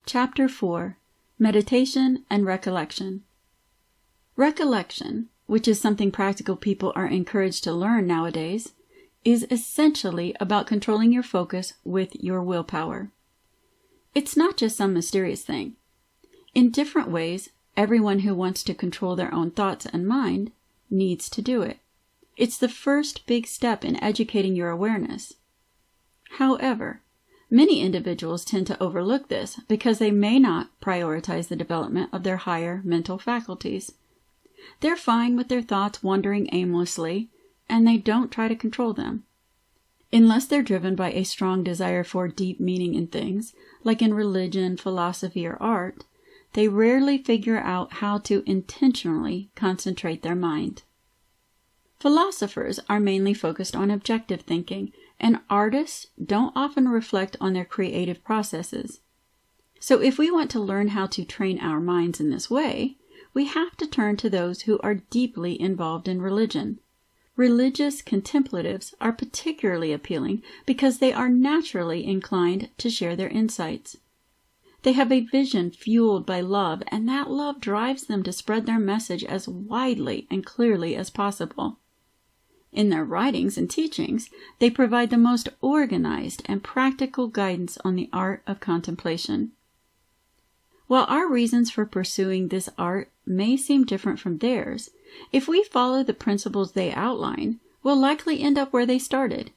Chapter 4. Meditation and Recollection. Recollection, which is something practical people are encouraged to learn nowadays, is essentially about controlling your focus with your willpower. It's not just some mysterious thing. In different ways, everyone who wants to control their own thoughts and mind needs to do it. It's the first big step in educating your awareness. However, many individuals tend to overlook this because they may not prioritize the development of their higher mental faculties. They're fine with their thoughts wandering aimlessly, and they don't try to control them. Unless they're driven by a strong desire for deep meaning in things, like in religion, philosophy, or art, they rarely figure out how to intentionally concentrate their mind. Philosophers are mainly focused on objective thinking, and artists don't often reflect on their creative processes. So if we want to learn how to train our minds in this way, we have to turn to those who are deeply involved in religion. Religious contemplatives are particularly appealing because they are naturally inclined to share their insights. They have a vision fueled by love, and that love drives them to spread their message as widely and clearly as possible. In their writings and teachings, they provide the most organized and practical guidance on the art of contemplation. While our reasons for pursuing this art may seem different from theirs, if we follow the principles they outline, we'll likely end up where they started.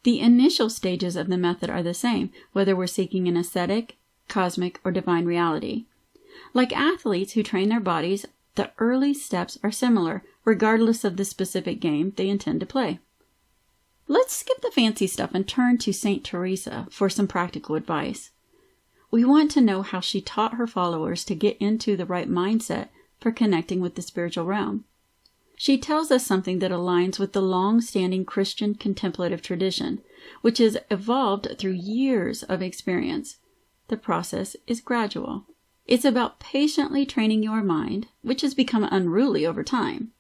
The initial stages of the method are the same, whether we're seeking an ascetic, cosmic, or divine reality. Like athletes who train their bodies, the early steps are similar, regardless of the specific game they intend to play. Let's skip the fancy stuff and turn to St. Teresa for some practical advice. We want to know how she taught her followers to get into the right mindset for connecting with the spiritual realm. She tells us something that aligns with the long-standing Christian contemplative tradition, which has evolved through years of experience. The process is gradual. It's about patiently training your mind, which has become unruly over time.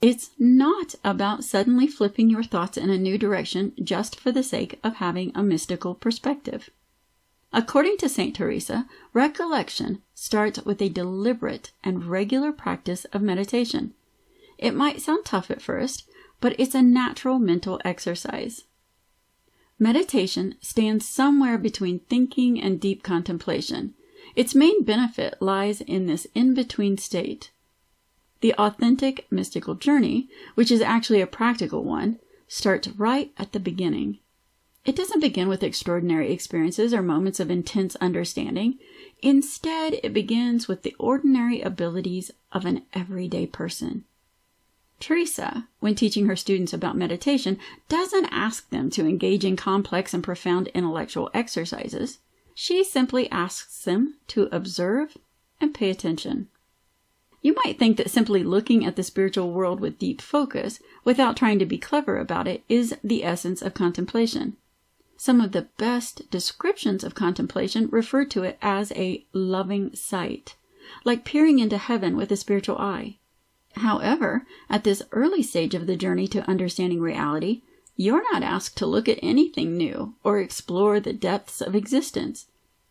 It's not about suddenly flipping your thoughts in a new direction just for the sake of having a mystical perspective. According to St. Teresa, recollection starts with a deliberate and regular practice of meditation. It might sound tough at first, but it's a natural mental exercise. Meditation stands somewhere between thinking and deep contemplation. Its main benefit lies in this in-between state. The authentic mystical journey, which is actually a practical one, starts right at the beginning. It doesn't begin with extraordinary experiences or moments of intense understanding. Instead, it begins with the ordinary abilities of an everyday person. Teresa, when teaching her students about meditation, doesn't ask them to engage in complex and profound intellectual exercises. She simply asks them to observe and pay attention. You might think that simply looking at the spiritual world with deep focus, without trying to be clever about it, is the essence of contemplation. Some of the best descriptions of contemplation refer to it as a loving sight, like peering into heaven with a spiritual eye. However, at this early stage of the journey to understanding reality, you're not asked to look at anything new or explore the depths of existence.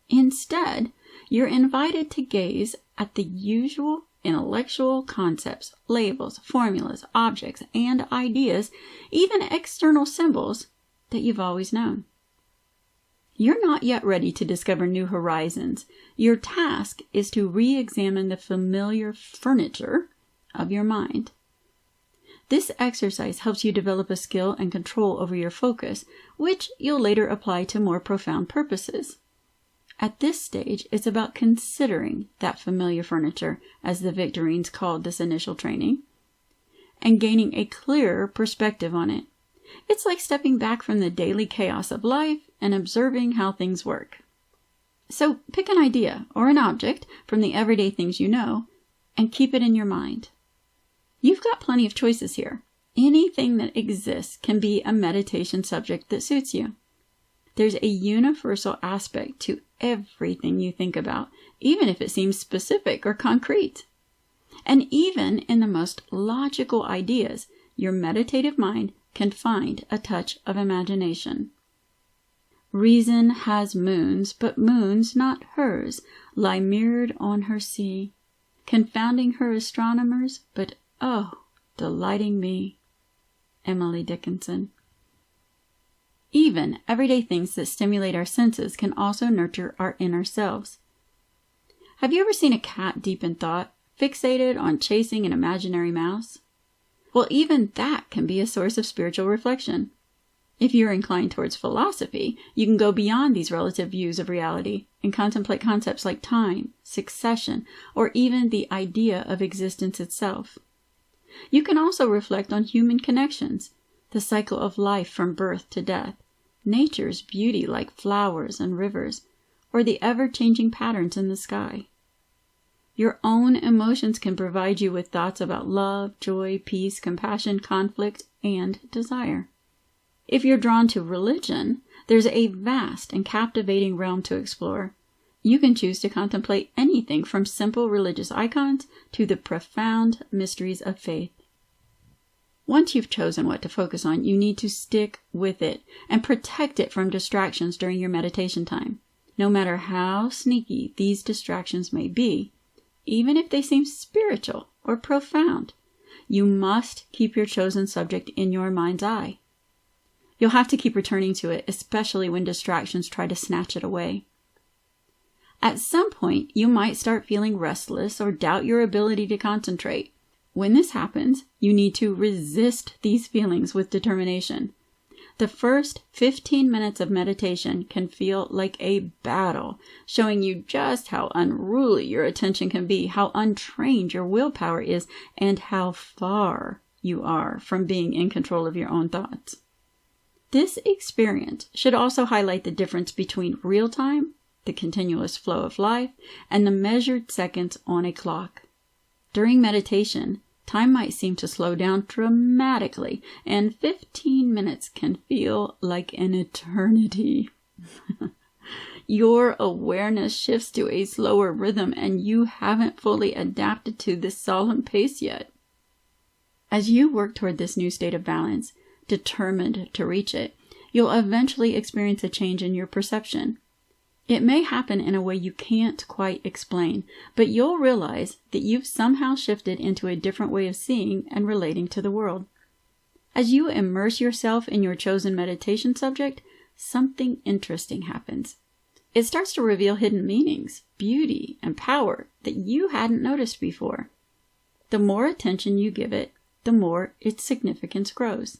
Instead, you're invited to gaze at the usual intellectual concepts, labels, formulas, objects, and ideas, even external symbols that you've always known. You're not yet ready to discover new horizons. Your task is to re-examine the familiar furniture of your mind. This exercise helps you develop a skill and control over your focus, which you'll later apply to more profound purposes. At this stage, it's about considering that familiar furniture, as the Victorines called this initial training, and gaining a clearer perspective on it. It's like stepping back from the daily chaos of life and observing how things work. So pick an idea or an object from the everyday things you know and keep it in your mind. You've got plenty of choices here. Anything that exists can be a meditation subject that suits you. There's a universal aspect to everything you think about, even if it seems specific or concrete. And even in the most logical ideas, your meditative mind can find a touch of imagination. Reason has moons, but moons not hers, lie mirrored on her sea, confounding her astronomers, but oh, delighting me. Emily Dickinson. Even everyday things that stimulate our senses can also nurture our inner selves. Have you ever seen a cat deep in thought, fixated on chasing an imaginary mouse? Well, even that can be a source of spiritual reflection. If you're inclined towards philosophy, you can go beyond these relative views of reality and contemplate concepts like time, succession, or even the idea of existence itself. You can also reflect on human connections, the cycle of life from birth to death, nature's beauty like flowers and rivers, or the ever-changing patterns in the sky. Your own emotions can provide you with thoughts about love, joy, peace, compassion, conflict, and desire. If you're drawn to religion, there's a vast and captivating realm to explore. You can choose to contemplate anything from simple religious icons to the profound mysteries of faith. Once you've chosen what to focus on, you need to stick with it and protect it from distractions during your meditation time. No matter how sneaky these distractions may be, even if they seem spiritual or profound, you must keep your chosen subject in your mind's eye. You'll have to keep returning to it, especially when distractions try to snatch it away. At some point, you might start feeling restless or doubt your ability to concentrate. When this happens, you need to resist these feelings with determination. The first 15 minutes of meditation can feel like a battle, showing you just how unruly your attention can be, how untrained your willpower is, and how far you are from being in control of your own thoughts. This experience should also highlight the difference between real time, the continuous flow of life, and the measured seconds on a clock. During meditation, time might seem to slow down dramatically, and 15 minutes can feel like an eternity. Your awareness shifts to a slower rhythm, and you haven't fully adapted to this solemn pace yet. As you work toward this new state of balance, determined to reach it, you'll eventually experience a change in your perception. It may happen in a way you can't quite explain, but you'll realize that you've somehow shifted into a different way of seeing and relating to the world. As you immerse yourself in your chosen meditation subject, something interesting happens. It starts to reveal hidden meanings, beauty, and power that you hadn't noticed before. The more attention you give it, the more its significance grows.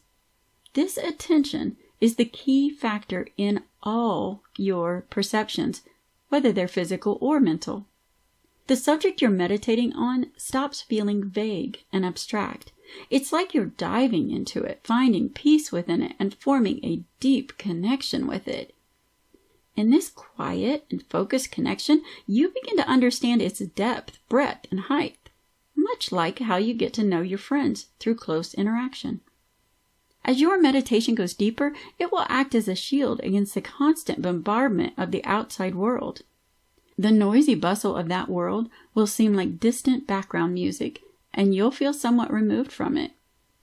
This attention is the key factor in all your perceptions, whether they're physical or mental. The subject you're meditating on stops feeling vague and abstract. It's like you're diving into it, finding peace within it, and forming a deep connection with it. In this quiet and focused connection, you begin to understand its depth, breadth, and height, much like how you get to know your friends through close interaction. As your meditation goes deeper, it will act as a shield against the constant bombardment of the outside world. The noisy bustle of that world will seem like distant background music, and you'll feel somewhat removed from it.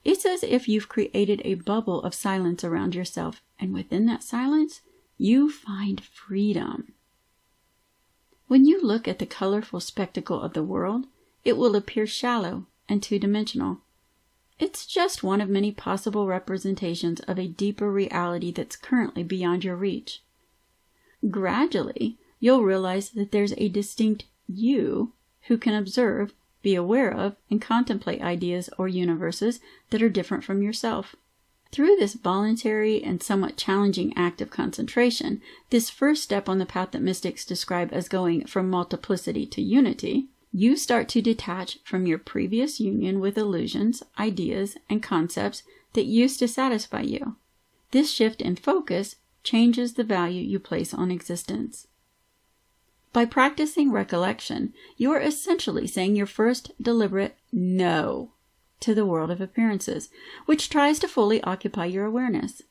It's as if you've created a bubble of silence around yourself, and within that silence, you find freedom. When you look at the colorful spectacle of the world, it will appear shallow and two-dimensional. It's just one of many possible representations of a deeper reality that's currently beyond your reach. Gradually, you'll realize that there's a distinct you who can observe, be aware of, and contemplate ideas or universes that are different from yourself. Through this voluntary and somewhat challenging act of concentration, this first step on the path that mystics describe as going from multiplicity to unity, you start to detach from your previous union with illusions, ideas, and concepts that used to satisfy you. This shift in focus changes the value you place on existence. By practicing recollection, you are essentially saying your first deliberate no to the world of appearances, which tries to fully occupy your awareness.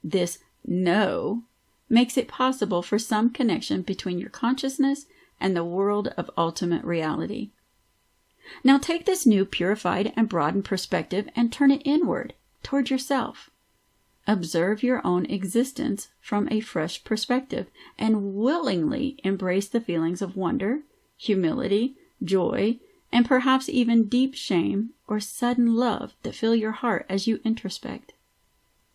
This no makes it possible for some connection between your consciousness and the world of ultimate reality. Now take this new purified and broadened perspective and turn it inward, toward yourself. Observe your own existence from a fresh perspective and willingly embrace the feelings of wonder, humility, joy, and perhaps even deep shame or sudden love that fill your heart as you introspect.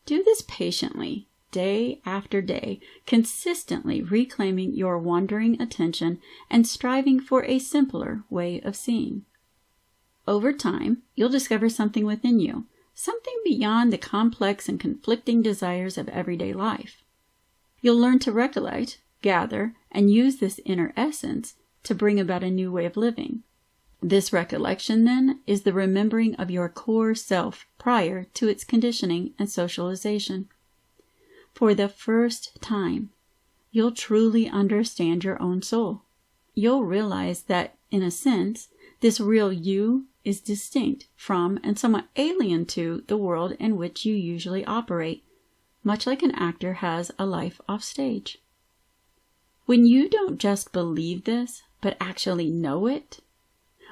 Do this patiently, day after day, consistently reclaiming your wandering attention and striving for a simpler way of seeing. Over time, you'll discover something within you, something beyond the complex and conflicting desires of everyday life. You'll learn to recollect, gather, and use this inner essence to bring about a new way of living. This recollection, then, is the remembering of your core self prior to its conditioning and socialization. For the first time, you'll truly understand your own soul. You'll realize that, in a sense, this real you is distinct from and somewhat alien to the world in which you usually operate, much like an actor has a life off stage. When you don't just believe this, but actually know it,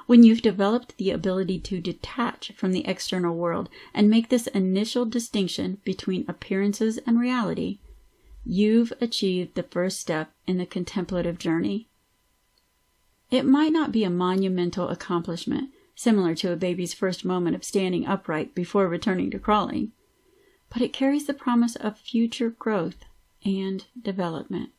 when you've developed the ability to detach from the external world and make this initial distinction between appearances and reality, you've achieved the first step in the contemplative journey. It might not be a monumental accomplishment, similar to a baby's first moment of standing upright before returning to crawling, but it carries the promise of future growth and development.